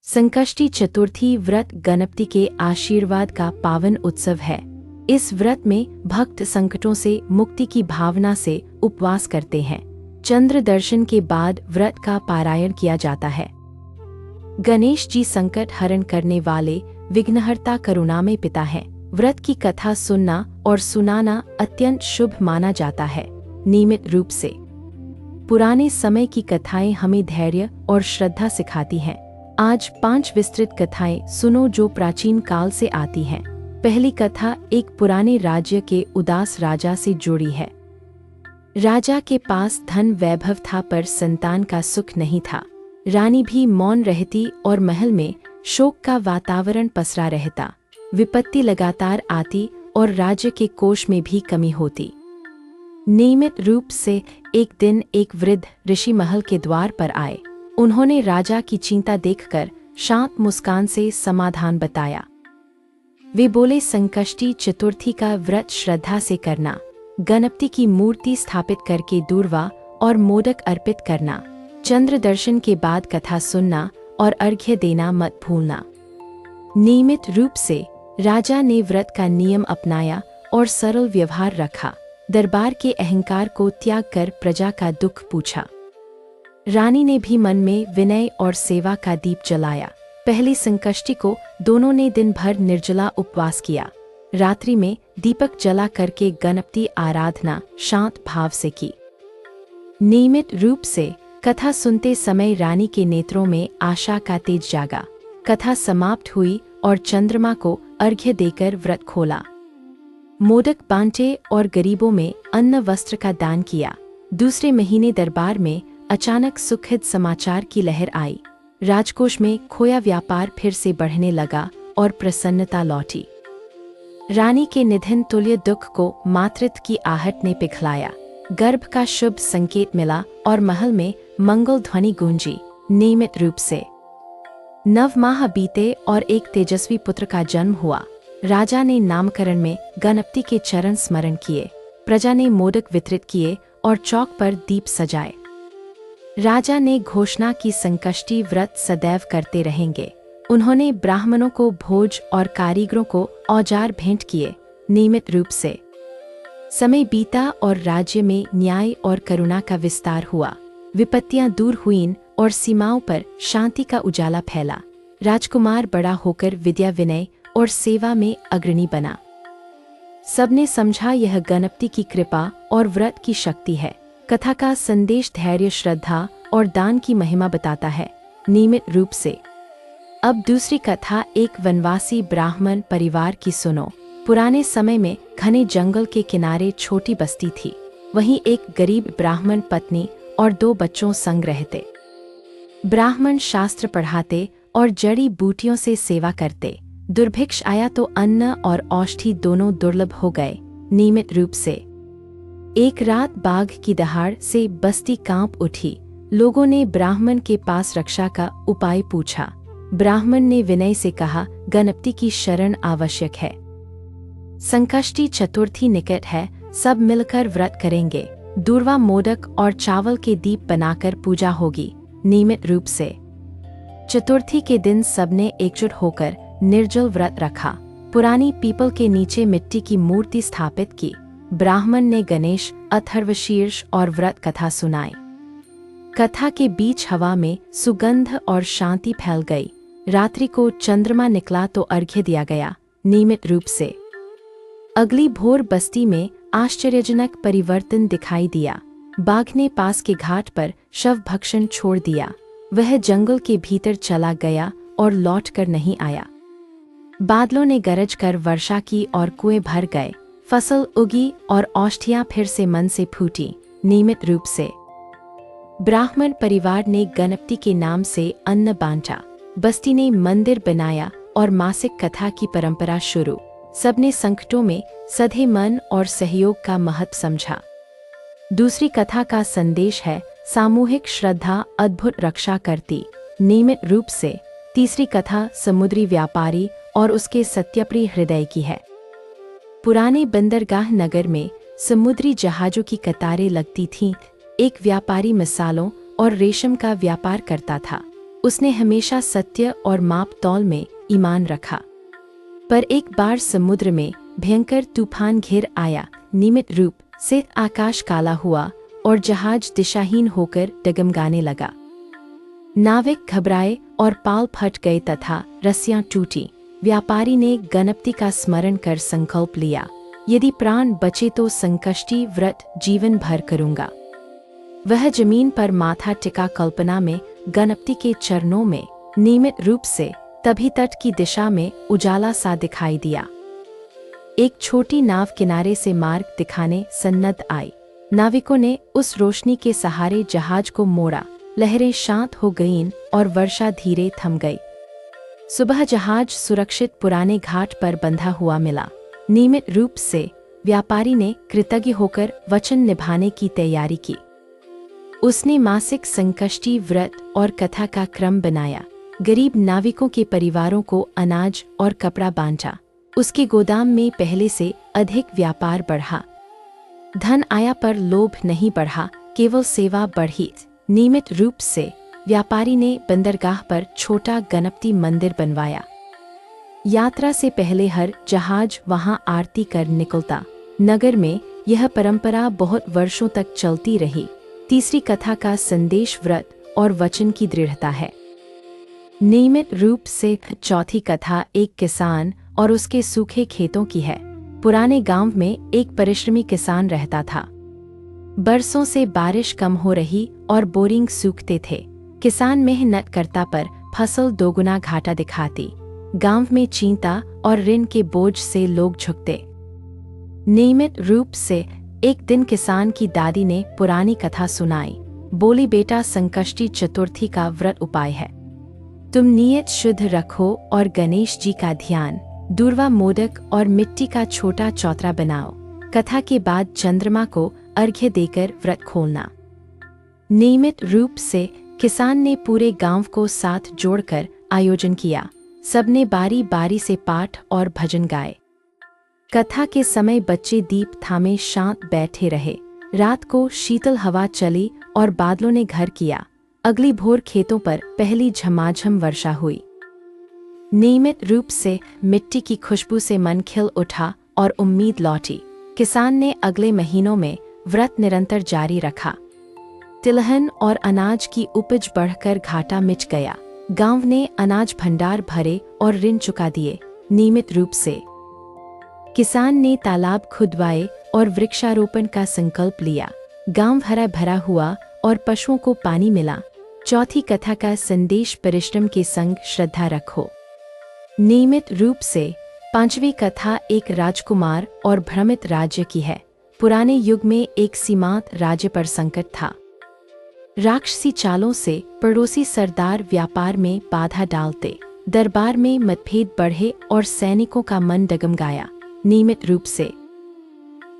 संकष्टी चतुर्थी व्रत गणपति के आशीर्वाद का पावन उत्सव है। इस व्रत में भक्त संकटों से मुक्ति की भावना से उपवास करते हैं। चंद्र दर्शन के बाद व्रत का पारायण किया जाता है। गणेश जी संकट हरण करने वाले विघ्नहर्ता करुणामय पिता हैं। व्रत की कथा सुनना और सुनाना अत्यंत शुभ माना जाता है। नियमित रूप से पुराने समय की कथाएं हमें धैर्य और श्रद्धा सिखाती हैं। आज 5 विस्तृत कथाएं सुनो जो प्राचीन काल से आती हैं। पहली कथा एक पुराने राज्य के उदास राजा से जुड़ी है। राजा के पास धन वैभव था पर संतान का सुख नहीं था। रानी भी मौन रहती और महल में शोक का वातावरण पसरा रहता। विपत्ति लगातार आती और राज्य के कोष में भी कमी होती। नियमित रूप से एक दिन एक वृद्ध ऋषि महल के द्वार पर आए। उन्होंने राजा की चिंता देखकर शांत मुस्कान से समाधान बताया। वे बोले, संकष्टी चतुर्थी का व्रत श्रद्धा से करना, गणपति की मूर्ति स्थापित करके दूर्वा और मोदक अर्पित करना, चंद्र दर्शन के बाद कथा सुनना और अर्घ्य देना मत भूलना। नियमित रूप से राजा ने व्रत का नियम अपनाया और सरल व्यवहार रखा। दरबार के अहंकार को त्याग कर प्रजा का दुख पूछा। रानी ने भी मन में विनय और सेवा का दीप जलाया। पहली संकष्टी को दोनों ने दिन भर निर्जला उपवास किया। रात्रि में दीपक जला करके गणपति आराधना शांत भाव से की। नियमित रूप से कथा सुनते समय रानी के नेत्रों में आशा का तेज जागा। कथा समाप्त हुई और चंद्रमा को अर्घ्य देकर व्रत खोला। मोदक बांटे और गरीबों में अन्न वस्त्र का दान किया। दूसरे महीने दरबार में अचानक सुखद समाचार की लहर आई। राजकोष में खोया व्यापार फिर से बढ़ने लगा और प्रसन्नता लौटी। रानी के निधन तुल्य दुख को मातृत्व की आहट ने पिघलाया। गर्भ का शुभ संकेत मिला और महल में मंगल ध्वनि गूंजी। नियमित रूप से 9 माह बीते और एक तेजस्वी पुत्र का जन्म हुआ। राजा ने नामकरण में गणपति के चरण स्मरण किए। प्रजा ने मोदक वितरित किए और चौक पर दीप सजाए। राजा ने घोषणा की, संकष्टी व्रत सदैव करते रहेंगे। उन्होंने ब्राह्मणों को भोज और कारीगरों को औजार भेंट किए। नियमित रूप से समय बीता और राज्य में न्याय और करुणा का विस्तार हुआ। विपत्तियां दूर हुईं और सीमाओं पर शांति का उजाला फैला। राजकुमार बड़ा होकर विद्या, विनय और सेवा में अग्रणी बना। सबने समझा यह गणपति की कृपा और व्रत की शक्ति है। कथा का संदेश धैर्य, श्रद्धा और दान की महिमा बताता है। नियमित रूप से अब दूसरी कथा एक वनवासी ब्राह्मण परिवार की सुनो। पुराने समय में घने जंगल के किनारे छोटी बस्ती थी। वहीं एक गरीब ब्राह्मण पत्नी और 2 बच्चों संग रहते। ब्राह्मण शास्त्र पढ़ाते और जड़ी बूटियों से सेवा करते। दुर्भिक्ष आया तो अन्न और औषधि दोनों दुर्लभ हो गए। नियमित रूप से एक रात बाघ की दहाड़ से बस्ती कांप उठी। लोगों ने ब्राह्मण के पास रक्षा का उपाय पूछा। ब्राह्मण ने विनय से कहा, गणपति की शरण आवश्यक है। संकष्टी चतुर्थी निकट है, सब मिलकर व्रत करेंगे। दूर्वा, मोदक और चावल के दीप बनाकर पूजा होगी। नियमित रूप से चतुर्थी के दिन सबने एकजुट होकर निर्जल व्रत रखा। पुरानी पीपल के नीचे मिट्टी की मूर्ति स्थापित की। ब्राह्मण ने गणेश, अथर्वशीर्ष और व्रत कथा सुनाई। कथा के बीच हवा में सुगंध और शांति फैल गई। रात्रि को चंद्रमा निकला तो अर्घ्य दिया गया। नियमित रूप से अगली भोर बस्ती में आश्चर्यजनक परिवर्तन दिखाई दिया। बाघ ने पास के घाट पर शव भक्षण छोड़ दिया। वह जंगल के भीतर चला गया और लौट कर नहीं आया। बादलों ने गरज कर वर्षा की और कुएं भर गए। फसल उगी और औषधियां फिर से मन से फूटी। नियमित रूप से ब्राह्मण परिवार ने गणपति के नाम से अन्न बांटा। बस्ती ने मंदिर बनाया और मासिक कथा की परंपरा शुरू। सबने संकटों में सधे मन और सहयोग का महत्व समझा। दूसरी कथा का संदेश है, सामूहिक श्रद्धा अद्भुत रक्षा करती। नियमित रूप से तीसरी कथा समुद्री व्यापारी और उसके सत्यप्रिय हृदय की है। पुराने बंदरगाह नगर में समुद्री जहाजों की कतारें लगती थीं। एक व्यापारी मसालों और रेशम का व्यापार करता था। उसने हमेशा सत्य और माप तौल में ईमान रखा। पर एक बार समुद्र में भयंकर तूफान घिर आया। नियमित रूप से आकाश काला हुआ और जहाज दिशाहीन होकर डगमगाने लगा। नाविक घबराए और पाल फट गए तथा रस्सियां टूटी। व्यापारी ने गणपति का स्मरण कर संकल्प लिया, यदि प्राण बचे तो संकष्टी व्रत जीवन भर करूंगा। वह जमीन पर माथा टिका कल्पना में गणपति के चरणों में नियमित रूप से। तभी तट की दिशा में उजाला सा दिखाई दिया। एक छोटी नाव किनारे से मार्ग दिखाने सन्नद्ध आई। नाविकों ने उस रोशनी के सहारे जहाज को मोड़ा। लहरें शांत हो गईं और वर्षा धीरे थम गई। सुबह जहाज सुरक्षित पुराने घाट पर बंधा हुआ मिला। नियमित रूप से व्यापारी ने कृतज्ञ होकर वचन निभाने की तैयारी की। उसने मासिक संकष्टी व्रत और कथा का क्रम बनाया। गरीब नाविकों के परिवारों को अनाज और कपड़ा बांटा। उसके गोदाम में पहले से अधिक व्यापार बढ़ा। धन आया पर लोभ नहीं बढ़ा, केवल सेवा बढ़ी। नियमित रूप से व्यापारी ने बंदरगाह पर छोटा गणपति मंदिर बनवाया। यात्रा से पहले हर जहाज वहां आरती कर निकलता। नगर में यह परंपरा बहुत वर्षों तक चलती रही। तीसरी कथा का संदेश व्रत और वचन की दृढ़ता है। नियमित रूप से चौथी कथा एक किसान और उसके सूखे खेतों की है। पुराने गांव में एक परिश्रमी किसान रहता था। बरसों से बारिश कम हो रही और बोरिंग सूखते थे। किसान मेहनत करता पर फसल दोगुना घाटा दिखाती। गांव में चिंता और ऋण के बोझ से लोग झुकते। नियमित रूप से एक दिन किसान की दादी ने पुरानी कथा सुनाई। बोली, बेटा, संकष्टी चतुर्थी का व्रत उपाय है। तुम नियत शुद्ध रखो और गणेश जी का ध्यान। दूर्वा मोदक और मिट्टी का छोटा चौतरा बनाओ। कथा के बाद चंद्रमा को अर्घ्य देकर व्रत खोलना। नियमित रूप से किसान ने पूरे गांव को साथ जोड़कर आयोजन किया। सबने बारी बारी से पाठ और भजन गाए। कथा के समय बच्चे दीप थामे शांत बैठे रहे। रात को शीतल हवा चली और बादलों ने घर किया। अगली भोर खेतों पर पहली झमाझम वर्षा हुई। नियमित रूप से मिट्टी की खुशबू से मन खिल उठा और उम्मीद लौटी। किसान ने अगले महीनों में व्रत निरंतर जारी रखा। तिलहन और अनाज की उपज बढ़कर घाटा मिट गया। गांव ने अनाज भंडार भरे और ऋण चुका दिए। नियमित रूप से किसान ने तालाब खुदवाए और वृक्षारोपण का संकल्प लिया। गांव हरा भरा हुआ और पशुओं को पानी मिला। चौथी कथा का संदेश परिश्रम के संग श्रद्धा रखो। नियमित रूप से पांचवी कथा एक राजकुमार और भ्रमित राज्य की है। पुराने युग में एक सीमांत राज्य पर संकट था। राक्षसी चालों से पड़ोसी सरदार व्यापार में बाधा डालते। दरबार में मतभेद बढ़े और सैनिकों का मन डगमगाया। नियमित रूप से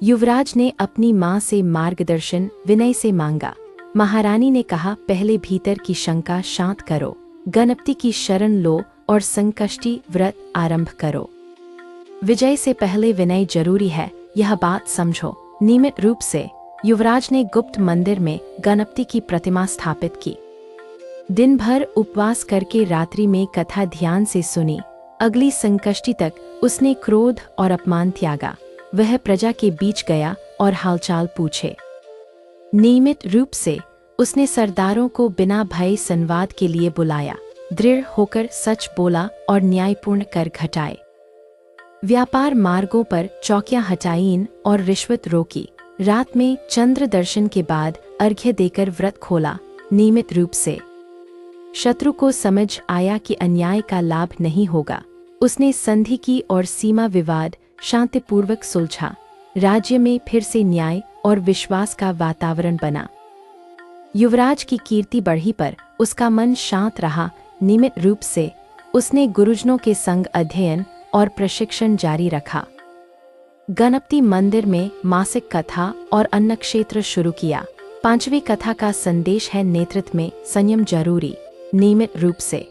युवराज ने अपनी मां से मार्गदर्शन विनय से मांगा। महारानी ने कहा, पहले भीतर की शंका शांत करो, गणपति की शरण लो और संकष्टी व्रत आरंभ करो। विजय से पहले विनय जरूरी है, यह बात समझो। नियमित रूप से युवराज ने गुप्त मंदिर में गणपति की प्रतिमा स्थापित की। दिन भर उपवास करके रात्रि में कथा ध्यान से सुनी। अगली संकष्टी तक उसने क्रोध और अपमान त्यागा। वह प्रजा के बीच गया और हालचाल पूछे। नियमित रूप से उसने सरदारों को बिना भय संवाद के लिए बुलाया। दृढ़ होकर सच बोला और न्यायपूर्ण कर घटाए। व्यापार मार्गों पर चौकियां हटाईं और रिश्वत रोकी। रात में चंद्र दर्शन के बाद अर्घ्य देकर व्रत खोला। नियमित रूप से शत्रु को समझ आया कि अन्याय का लाभ नहीं होगा। उसने संधि की और सीमा विवाद शांतिपूर्वक सुलझा। राज्य में फिर से न्याय और विश्वास का वातावरण बना। युवराज की कीर्ति बढ़ी पर उसका मन शांत रहा। नियमित रूप से उसने गुरुजनों के संग अध्ययन और प्रशिक्षण जारी रखा। गणपति मंदिर में मासिक कथा और अन्न क्षेत्र शुरू किया। पांचवी कथा का संदेश है, नेतृत्व में संयम जरूरी। नियमित रूप से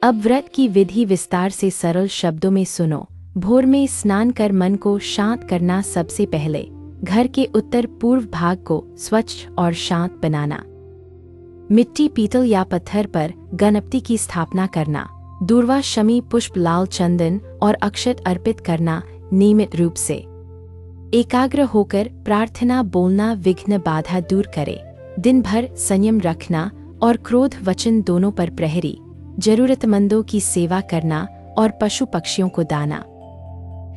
अब व्रत की विधि विस्तार से सरल शब्दों में सुनो। भोर में स्नान कर मन को शांत करना। सबसे पहले घर के उत्तर पूर्व भाग को स्वच्छ और शांत बनाना। मिट्टी, पीतल या पत्थर पर गणपति की स्थापना करना। दूर्वा, शमी, पुष्प, लाल चंदन और अक्षत अर्पित करना। नियमित रूप से एकाग्र होकर प्रार्थना बोलना विघ्न बाधा दूर करे। दिन भर संयम रखना और क्रोध वचन दोनों पर प्रहरी। जरूरतमंदों की सेवा करना और पशु पक्षियों को दाना।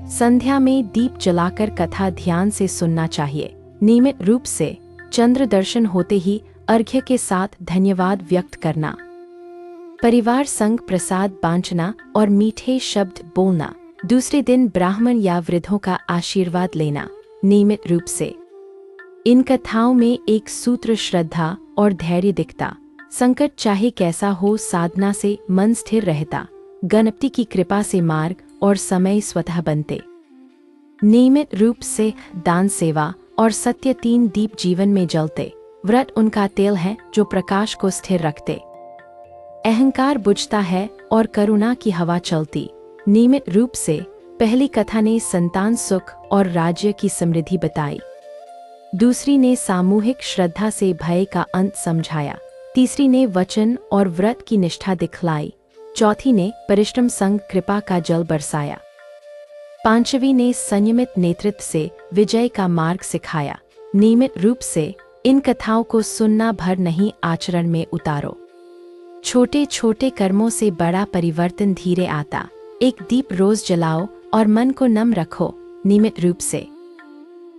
संध्या में दीप जलाकर कथा ध्यान से सुनना चाहिए। नियमित रूप से चंद्र दर्शन होते ही अर्घ्य के साथ धन्यवाद व्यक्त करना। परिवार संग प्रसाद बांटना और मीठे शब्द बोलना। दूसरे दिन ब्राह्मण या वृद्धों का आशीर्वाद लेना। नियमित रूप से इन कथाओं में एक सूत्र श्रद्धा और धैर्य दिखता। संकट चाहे कैसा हो, साधना से मन स्थिर रहता। गणपति की कृपा से मार्ग और समय स्वतः बनते। नियमित रूप से दान, सेवा और सत्य, 3 दीप जीवन में जलते। व्रत उनका तेल है जो प्रकाश को स्थिर रखते। अहंकार बुझता है और करुणा की हवा चलती। नियमित रूप से पहली कथा ने संतान सुख और राज्य की समृद्धि बताई। दूसरी ने सामूहिक श्रद्धा से भय का अंत समझाया। तीसरी ने वचन और व्रत की निष्ठा दिखलाई। चौथी ने परिश्रम संग कृपा का जल बरसाया। पांचवी ने संयमित नेतृत्व से विजय का मार्ग सिखाया। नियमित रूप से इन कथाओं को सुनना भर नहीं, आचरण में उतारो। छोटे छोटे कर्मों से बड़ा परिवर्तन धीरे आता। एक दीप रोज जलाओ और मन को नम रखो। नियमित रूप से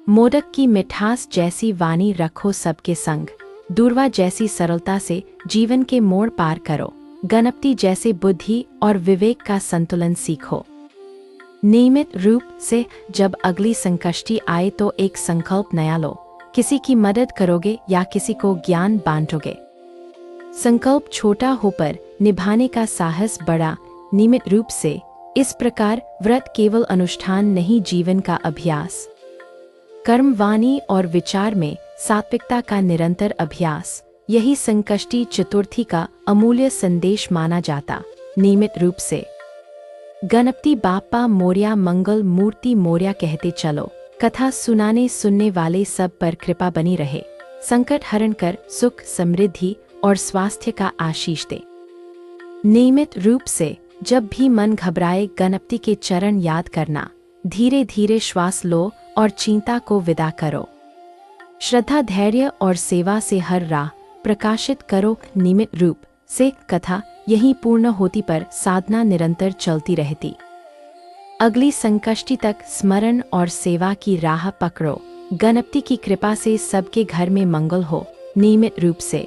मोदक की मिठास जैसी वाणी रखो सबके संग। दूर्वा जैसी सरलता से जीवन के मोड़ पार करो। गणपति जैसे बुद्धि और विवेक का संतुलन सीखो। नियमित रूप से जब अगली संकष्टी आए तो एक संकल्प नया लो। किसी की मदद करोगे या किसी को ज्ञान बांटोगे। संकल्प छोटा हो पर निभाने का साहस बड़ा। नियमित रूप से इस प्रकार व्रत केवल अनुष्ठान नहीं, जीवन का अभ्यास। कर्म, वाणी और विचार में सात्विकता का निरंतर अभ्यास, यही संकष्टी चतुर्थी का अमूल्य संदेश माना जाता। नियमित रूप से गणपति बाप्पा मोरया, मंगल मूर्ति मोरया कहते चलो। कथा सुनाने सुनने वाले सब पर कृपा बनी रहे। संकट हरण कर सुख, समृद्धि और स्वास्थ्य का आशीष दे। नियमित रूप से जब भी मन घबराए, गणपति के चरण याद करना। धीरे धीरे श्वास लो और चिंता को विदा करो। श्रद्धा, धैर्य और सेवा से हर राह प्रकाशित करो। नियमित रूप से कथा यहीं पूर्ण होती पर साधना निरंतर चलती रहती। अगली संकष्टी तक स्मरण और सेवा की राह पकड़ो। गणपति की कृपा से सबके घर में मंगल हो। नियमित रूप से